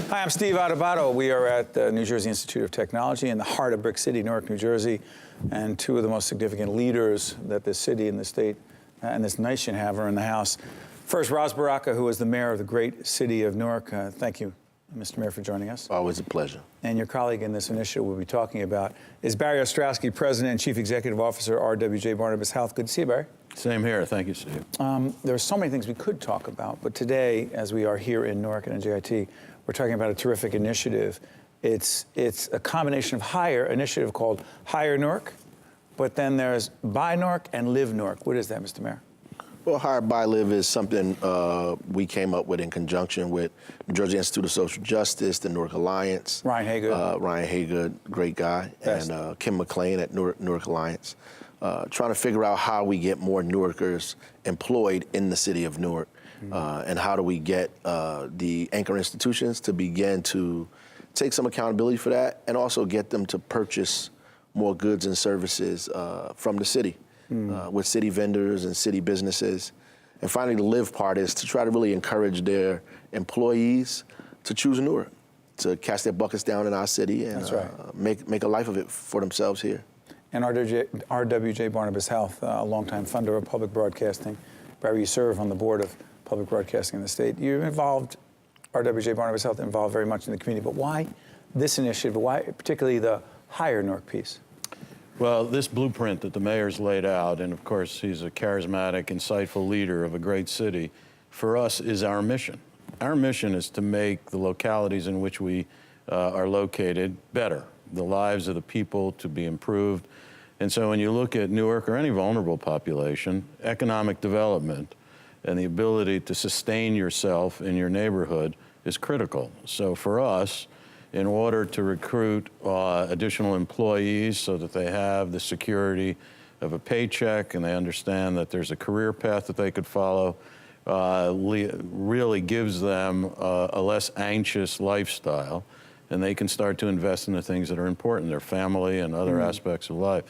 Hi, I'm Steve Adubato. We are at the New Jersey Institute of Technology in the heart of Brick City, Newark, New Jersey, and two of the most significant leaders that this city and the state and this nation have are in the house. First, Ras Baraka, who is the mayor of the great city of Newark. Thank you, Mr. Mayor, for joining us. Always a pleasure. And your colleague in this initiative we'll be talking about is Barry Ostrowsky, President and Chief Executive Officer, RWJBarnabas Health. Good to see you, Barry. Same here. Thank you, Steve. There are so many things we could talk about, but today, as we are here in Newark and NJIT, we're talking about a terrific initiative. It's a combination of hire, initiative called Hire Newark, but then there's Buy Newark and Live Newark. What is that, Mr. Mayor? Well, Hire, Buy, Live is something we came up with in conjunction with New Jersey Institute of Social Justice, the Newark Alliance. Ryan Haygood. Ryan Haygood, great guy, Best. And Kim McLean at Newark Alliance. Trying to figure out how we get more Newarkers employed in the city of Newark. And how do we get the anchor institutions to begin to take some accountability for that and also get them to purchase more goods and services from the city with city vendors and city businesses. And finally, the live part is to try to really encourage their employees to choose Newark, to cast their buckets down in our city and That's right. make a life of it for themselves here. And RWJBarnabas Health, a longtime funder of public broadcasting. Barry, you serve on the board of public broadcasting in the state. You're involved, RWJBarnabas Health, involved very much in the community, but why this initiative? Why particularly the Hire Newark piece? Well, this blueprint that the mayor's laid out, and of course he's a charismatic, insightful leader of a great city, for us is our mission. Our mission is to make the localities in which we are located better, the lives of the people to be improved. And so when you look at Newark or any vulnerable population, economic development and the ability to sustain yourself in your neighborhood is critical. So for us, in order to recruit additional employees so that they have the security of a paycheck and they understand that there's a career path that they could follow, really gives them a less anxious lifestyle, and they can start to invest in the things that are important, their family and other aspects of life.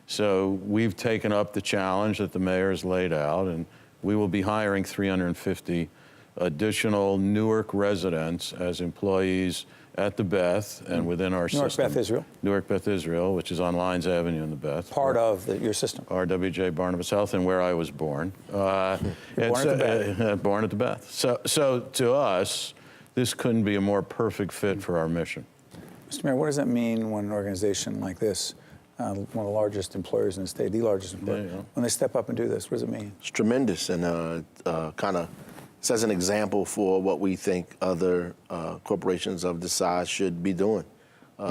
So we've taken up the challenge that the mayor's laid out, and we will be hiring 350 additional Newark residents as employees at the Beth and within our Newark system. Beth Israel? Newark Beth Israel, which is on Lyons Avenue in the Beth. Part of your system. RWJBarnabas Health, and where I was born. Born at the Beth. Born at the Beth. So to us, this couldn't be a more perfect fit for our mission. Mr. Mayor, what does that mean when an organization like this, one of the largest employers in the state, the largest employer, when they step up and do this, what does it mean? It's tremendous and kind of sets an example for what we think other corporations of this size should be doing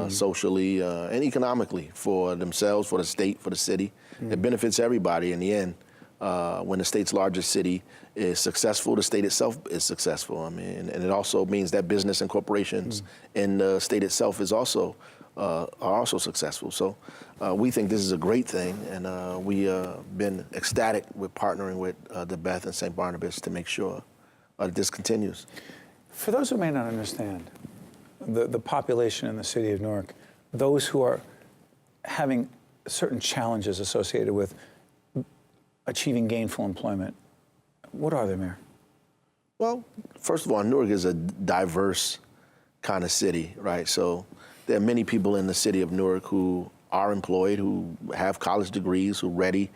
socially and economically for themselves, for the state, for the city. It benefits everybody in the end. When the state's largest city is successful, the state itself is successful. I mean, and it also means that business and corporations in the state itself is also are also successful. So we think this is a great thing, and we been ecstatic with partnering with the Beth and St. Barnabas to make sure that this continues. For those who may not understand the population in the city of Newark, those who are having certain challenges associated with achieving gainful employment, what are they, Mayor? Well, first of all, Newark is a diverse kind of city, right? So there are many people in the city of Newark who are employed, who have college degrees, who are ready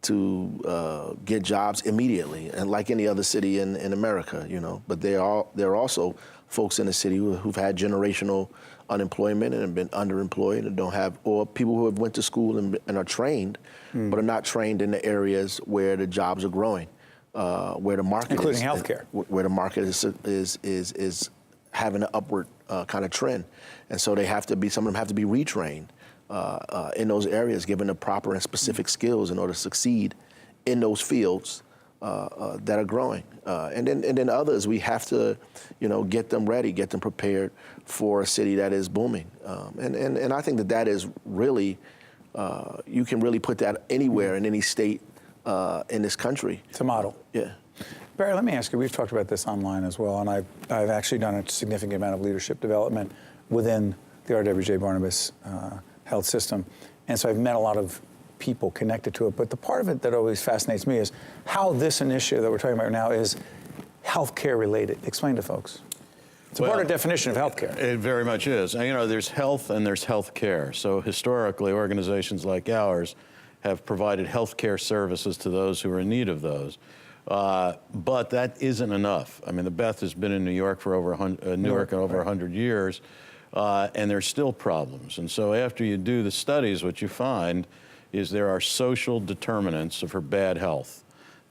to get jobs immediately, and like any other city in America, you know. But there are also folks in the city who've had generational unemployment and have been underemployed and don't have, or people who have went to school and are trained, but are not trained in the areas where the jobs are growing, where the market including is, healthcare, where the market is having an upward kind of trend, and so they have to be. Some of them have to be retrained in those areas, given the proper and specific skills in order to succeed in those fields that are growing. And then others, we have to, get them ready, get them prepared for a city that is booming. And I think that is really, you can really put that anywhere in any state in this country. It's a model. Yeah. Barry, let me ask you, we've talked about this online as well, and I've actually done a significant amount of leadership development within the RWJBarnabas Health system. And so I've met a lot of people connected to it. But the part of it that always fascinates me is how this initiative that we're talking about now is healthcare related. Explain to folks. It's a broader definition of healthcare. It very much is. And, you know, there's health and there's health care. So historically, organizations like ours have provided health care services to those who are in need of those. But that isn't enough. I mean, the Beth has been in New York for over Newark over 100 years, and there's still problems. And so after you do the studies, what you find is there are social determinants of her bad health,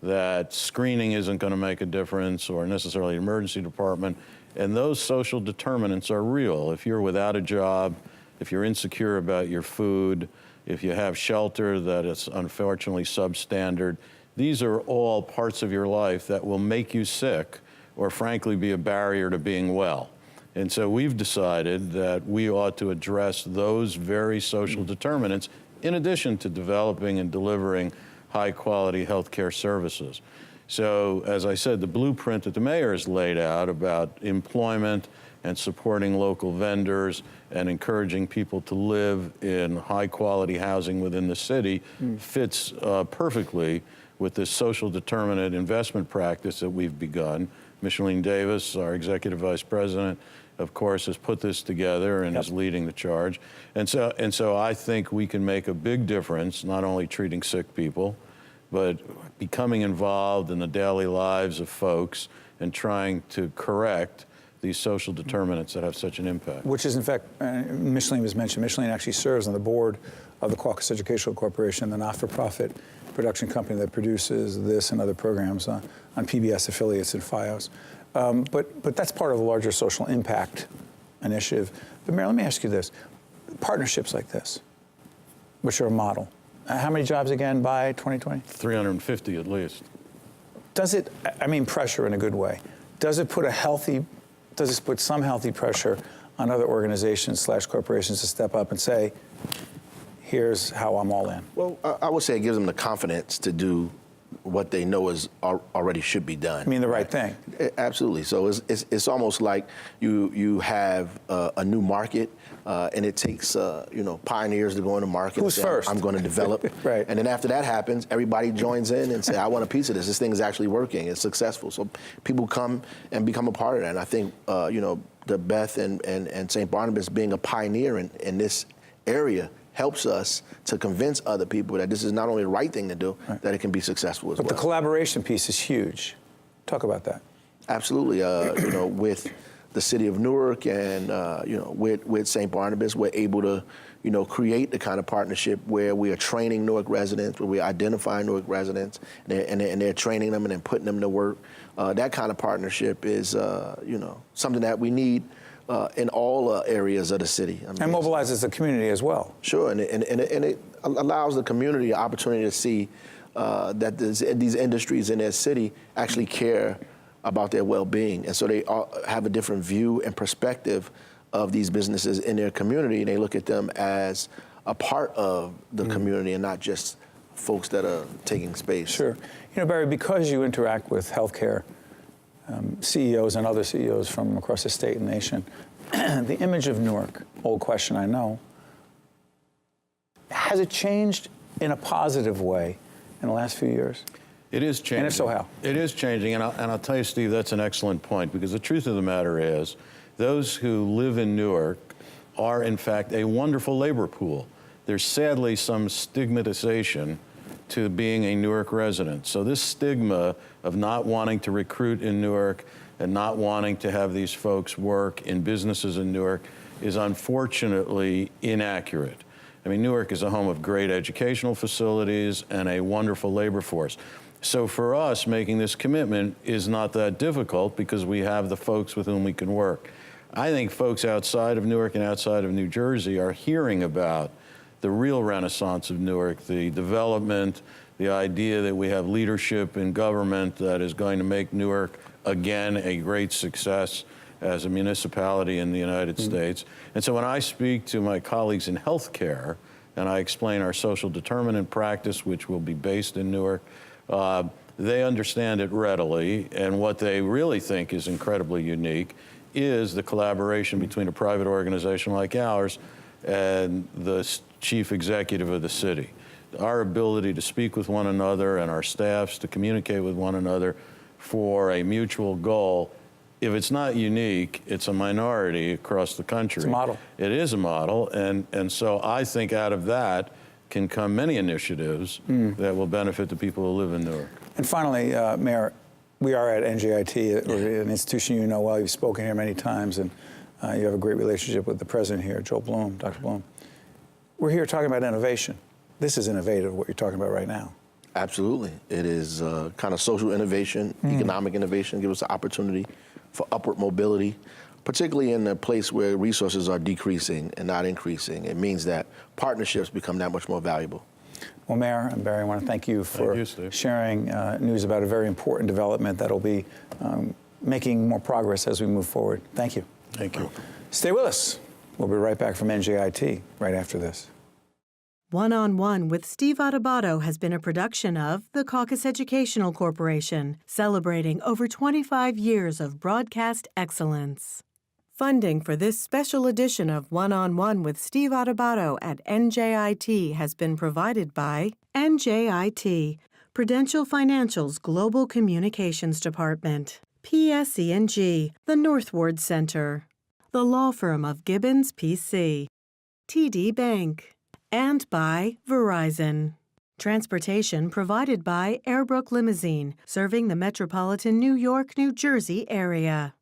that screening isn't going to make a difference, or necessarily an emergency department. And those social determinants are real. If you're without a job, if you're insecure about your food, if you have shelter that is unfortunately substandard, these are all parts of your life that will make you sick or frankly be a barrier to being well. And so we've decided that we ought to address those very social determinants in addition to developing and delivering high quality healthcare services. So, as I said, the blueprint that the mayor has laid out about employment and supporting local vendors and encouraging people to live in high-quality housing within the city fits perfectly with this social determinant investment practice that we've begun. Micheline Davis, our executive vice president, of course, has put this together and is leading the charge. And so I think we can make a big difference, not only treating sick people, but becoming involved in the daily lives of folks and trying to correct these social determinants that have such an impact. Which is, in fact, Micheline was mentioned. Micheline actually serves on the board of the Caucus Educational Corporation, the not-for-profit production company that produces this and other programs on PBS affiliates and FiOS. But that's part of the larger social impact initiative. But Mayor, let me ask you this. Partnerships like this, which are a model, how many jobs again by 2020? 350 at least. Does it, I mean pressure in a good way, does it put some healthy pressure on other organizations / corporations to step up and say, here's how I'm all in? Well, I would say it gives them the confidence to do what they know is already should be done. I mean the right thing. Absolutely. So it's almost like you have a new market, and it takes pioneers to go in the market. Who's and say, first? I'm going to develop. Right. And then after that happens, everybody joins in and say, I want a piece of this. This thing is actually working. It's successful. So people come and become a part of that. And I think the Beth and St. Barnabas being a pioneer in this area helps us to convince other people that this is not only the right thing to do, that it can be successful as well. But the collaboration piece is huge. Talk about that. Absolutely. With the city of Newark and, with St. Barnabas, we're able to, create the kind of partnership where we are training Newark residents, where we're identifying Newark residents, and they're training them and then putting them to work. That kind of partnership is, something that we need in all areas of the city. I mean, and mobilizes the community as well. Sure, and it allows the community an opportunity to see that these industries in their city actually care about their well-being. And so they have a different view and perspective of these businesses in their community, and they look at them as a part of the community and not just folks that are taking space. Sure. Barry, because you interact with healthcare CEOs and other CEOs from across the state and nation, the image of Newark, old question I know, has it changed in a positive way in the last few years? It is changing. And if so, how? It is changing, and I'll tell you, Steve, that's an excellent point, because the truth of the matter is, those who live in Newark are, in fact, a wonderful labor pool. There's sadly some stigmatization to being a Newark resident. So this stigma of not wanting to recruit in Newark and not wanting to have these folks work in businesses in Newark is unfortunately inaccurate. I mean, Newark is a home of great educational facilities and a wonderful labor force. So for us, making this commitment is not that difficult because we have the folks with whom we can work. I think folks outside of Newark and outside of New Jersey are hearing about the real renaissance of Newark, the development, the idea that we have leadership in government that is going to make Newark again a great success as a municipality in the United States. And so when I speak to my colleagues in healthcare and I explain our social determinant practice, which will be based in Newark, they understand it readily. And what they really think is incredibly unique is the collaboration between a private organization like ours and the chief executive of the city. Our ability to speak with one another and our staffs to communicate with one another for a mutual goal if it's not unique, it's a minority across the country. It's a model. It is a model, and so I think out of that can come many initiatives that will benefit the people who live in Newark. And finally, Mayor, we are at NJIT, an institution you know well. You've spoken here many times, and you have a great relationship with the president here, Joe Bloom, Dr. Bloom. We're here talking about innovation. This is innovative, what you're talking about right now. Absolutely. It is kind of social innovation, economic innovation, give us the opportunity for upward mobility, particularly in a place where resources are decreasing and not increasing. It means that partnerships become that much more valuable. Well, Mayor and Barry, I want to thank you for sharing news about a very important development that will be making more progress as we move forward. Thank you. Thank you. Stay with us. We'll be right back from NJIT right after this. One-on-One with Steve Adubato has been a production of the Caucus Educational Corporation, celebrating over 25 years of broadcast excellence. Funding for this special edition of One-on-One with Steve Adubato at NJIT has been provided by NJIT, Prudential Financial's Global Communications Department, PSE&G, the Northward Center, the law firm of Gibbons, P.C., TD Bank, and by Verizon. Transportation provided by Airbrook Limousine, serving the metropolitan New York, New Jersey area.